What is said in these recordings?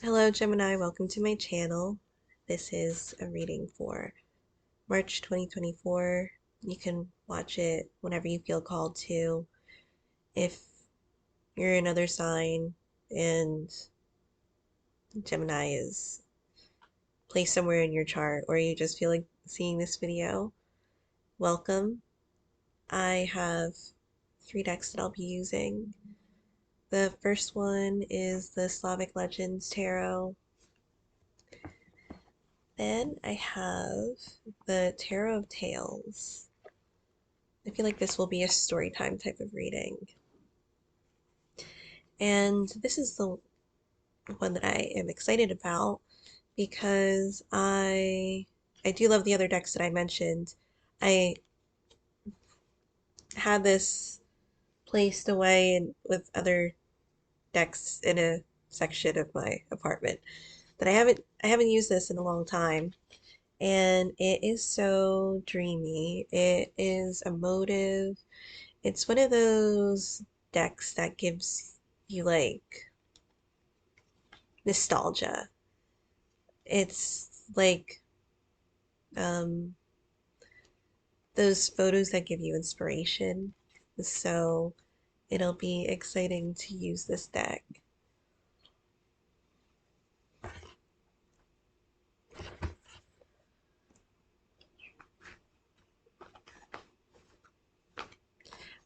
Hello, Gemini. Welcome to my channel. This is a reading for March 2024. You can watch it whenever you feel called to. If you're another sign and Gemini is placed somewhere in your chart, or you just feel like seeing this video, welcome. I have 3 decks that I'll be using. The first one is the Slavic Legends Tarot. Then I have the Tarot of Tales. I feel like this will be a story time type of reading. And this is the one that I am excited about because I do love the other decks that I mentioned. I had this placed away with other decks in a section of my apartment that I haven't used this in a long time. And it is so dreamy. It is emotive. It's one of those decks that gives you like nostalgia. It's like um, those photos that give you inspiration. So it'll be exciting to use this deck.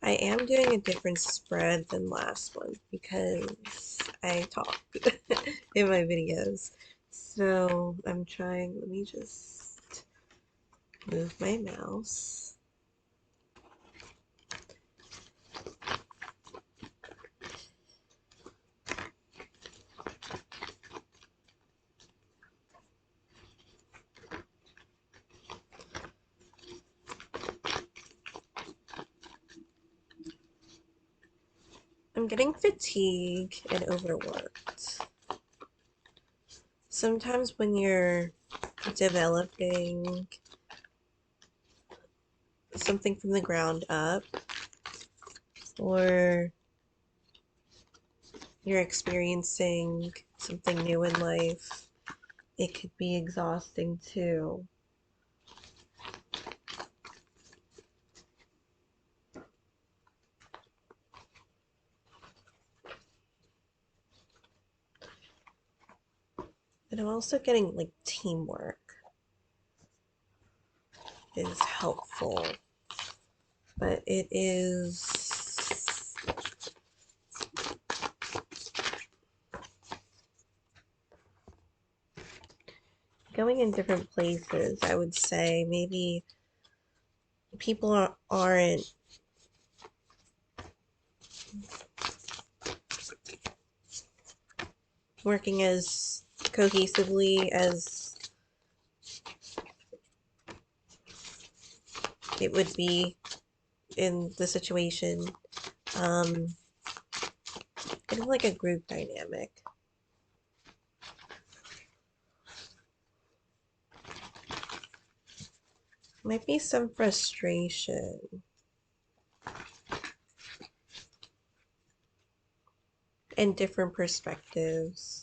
I am doing a different spread than last one because I talk in my videos. So I'm trying, let me just move my mouse. I'm getting fatigued and overworked. Sometimes when you're developing something from the ground up, or you're experiencing something new in life, it could be exhausting too. And I'm also getting like teamwork is helpful, but it is going in different places. I would say maybe people aren't working as cohesively as it would be in the situation. Um, kind of like a group dynamic. Might be some frustration and different perspectives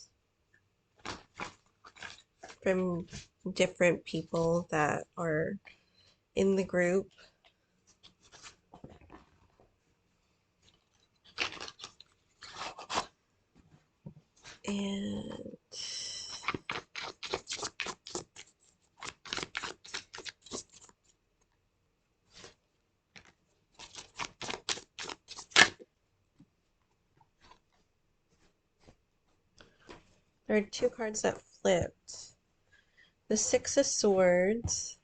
from different people that are in the group. And there are 2 cards that flipped. The Six of Swords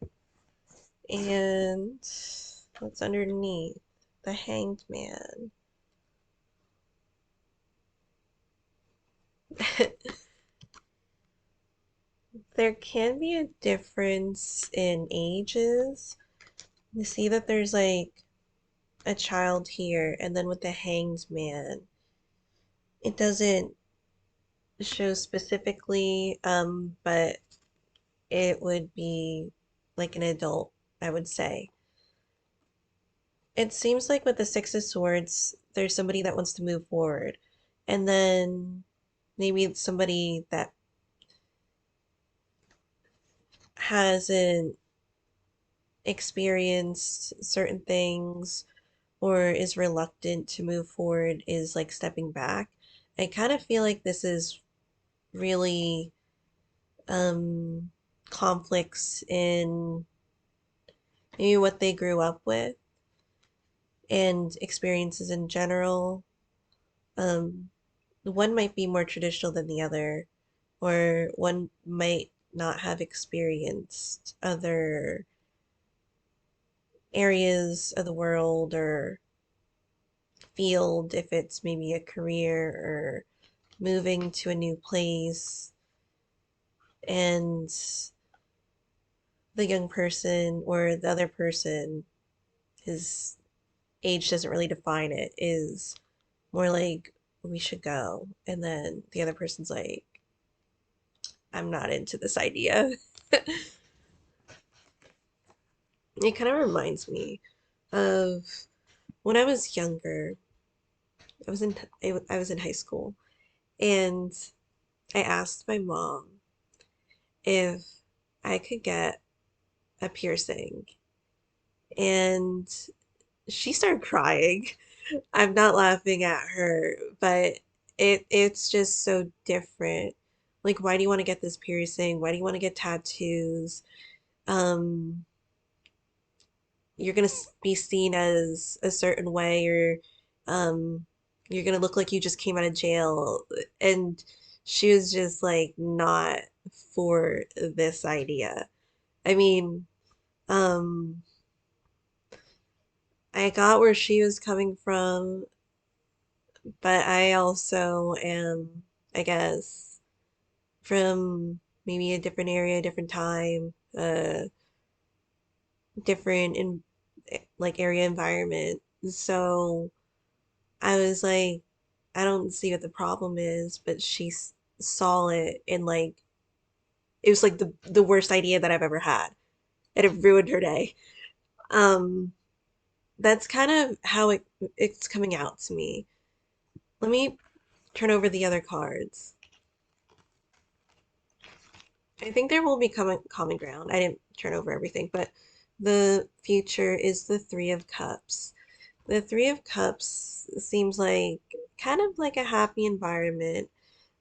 and what's underneath? The Hanged Man. There can be a difference in ages. You see that there's like a child here, and then with the Hanged Man, it doesn't show specifically, but it would be like an adult, I would say. It seems like with the Six of Swords, there's somebody that wants to move forward, and then maybe it's somebody that hasn't experienced certain things or is reluctant to move forward is like stepping back. I kind of feel like this is really um conflicts in maybe what they grew up with and experiences in general. Um, one might be more traditional than the other, or one might not have experienced other areas of the world or field if it's maybe a career or moving to a new place, and the young person or the other person, his age doesn't really define it, is more like we should go, and then the other person's like, I'm not into this idea. It kind of reminds me of when I was younger. I was in I was in high school, and I asked my mom if I could get a piercing, and she started crying. I'm not laughing at her, but it's just so different. Like, why do you want to get this piercing? Why do you want to get tattoos? Um, you're gonna be seen as a certain way, or um, you're gonna look like you just came out of jail. And she was just like not for this idea. I mean, um, I got where she was coming from, but I also am, I guess, from maybe a different area, different time, different in like area environment. So I was like, I don't see what the problem is, but she saw it and like it was like the worst idea that I've ever had, and it ruined her day. Um, that's kind of how it's coming out to me. Let me turn over the other cards. I think there will be common ground. I didn't turn over everything, but the future is the Three of Cups. The Three of Cups seems like kind of like a happy environment.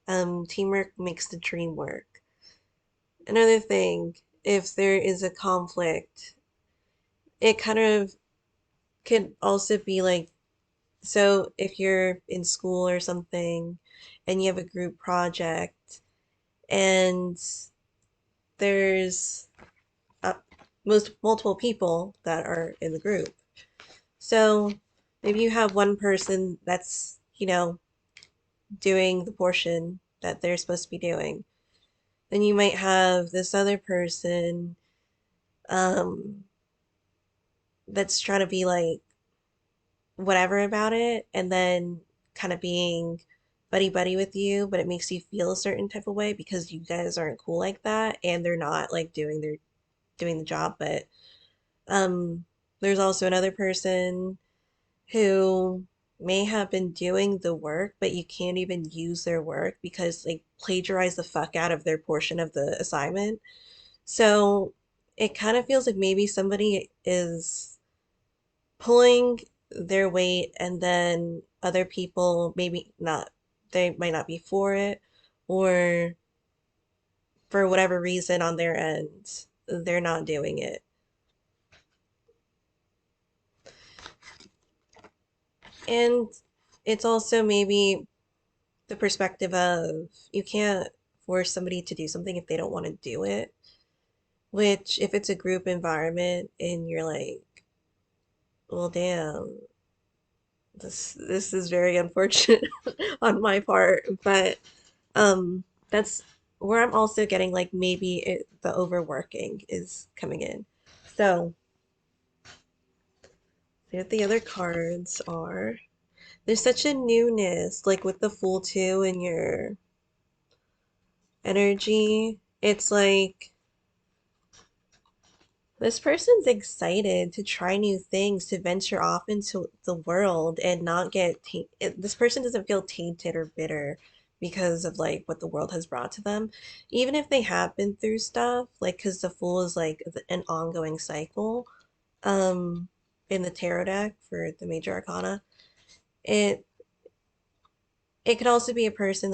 Teamwork makes the dream work. Another thing, if there is a conflict, it kind of could also be like, so if you're in school or something and you have a group project and there's uh, most multiple people that are in the group. So maybe you have one person that's, doing the portion that they're supposed to be doing. Then you might have this other person um, that's trying to be like whatever about it, and then kind of being buddy buddy with you, but it makes you feel a certain type of way because you guys aren't cool like that, and they're not like doing the job. But um, there's also another person who may have been doing the work, but you can't even use their work because they plagiarize the fuck out of their portion of the assignment. So it kind of feels like maybe somebody is pulling their weight, and then other people maybe not, they might not be for it, or for whatever reason on their end, they're not doing it. And it's also maybe the perspective of you can't force somebody to do something if they don't want to do it, which if it's a group environment and you're like, well, damn, this is very unfortunate on my part, but that's where I'm also getting like maybe the overworking is coming in. So, see what the other cards are. There's such a newness, like with the Fool 2 in your energy. It's like this person's excited to try new things, to venture off into the world and not get this person doesn't feel tainted or bitter because of like what the world has brought to them. Even if they have been through stuff, like because the Fool is like an ongoing cycle, um, in the tarot deck for the major arcana, it it could also be a person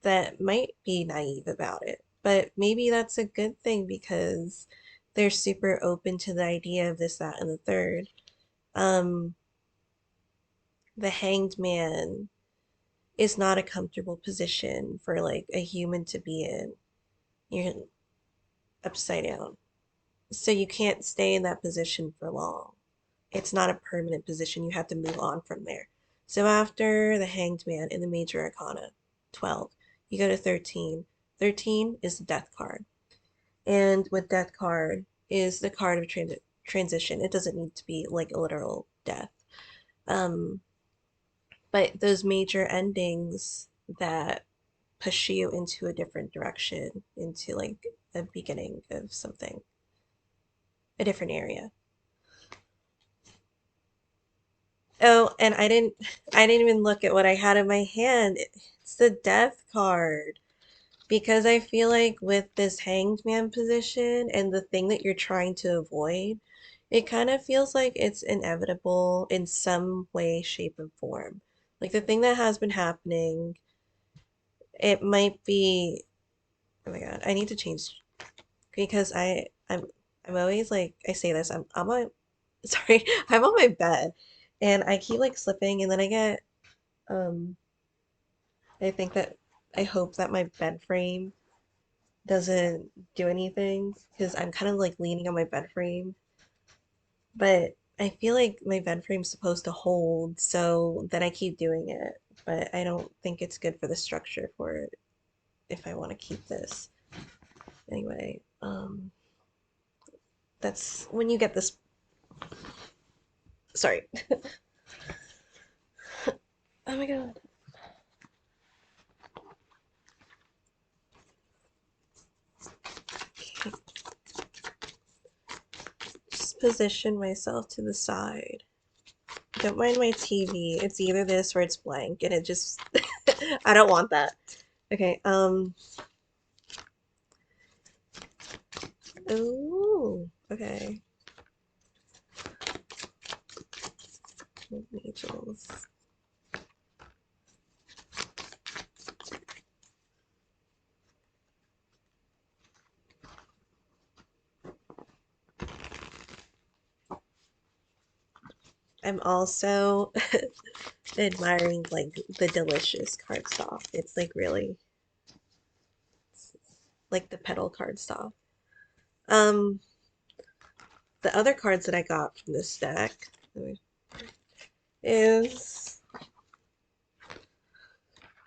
that might be naive about it, but maybe that's a good thing because they're super open to the idea of this, that, and the third. Um, the Hanged Man is not a comfortable position for like a human to be in. You're upside down. So you can't stay in that position for long. It's not a permanent position. You have to move on from there. So after the Hanged Man in the Major Arcana, 12, you go to 13. 13 is the Death card. And with Death card is the card of transition. It doesn't need to be like a literal death. Um, but those major endings that push you into a different direction, into like a beginning of something, a different area. Oh, and I didn't even look at what I had in my hand. It's the death card. Because I feel like with this hanged man position and the thing that you're trying to avoid, it kind of feels like it's inevitable in some way, shape, and form. Like the thing that has been happening, it might be, oh my God, I need to change because I'm always like I say this, I'm on sorry, I'm on my bed and I keep like slipping and then I get um I think that I hope that my bed frame doesn't do anything because I'm kind of like leaning on my bed frame, but I feel like my bed frame's supposed to hold, so then I keep doing it, but I don't think it's good for the structure for it if I want to keep this. Anyway, that's when you get this, sorry. Oh my God. Just position myself to the side. Don't mind my TV. It's either this or it's blank, and it just I don't want that. Okay, ooh, okay. Angels. I'm also admiring like the delicious cardstock. It's like really like the petal cardstock. Um, the other cards that I got from this deck is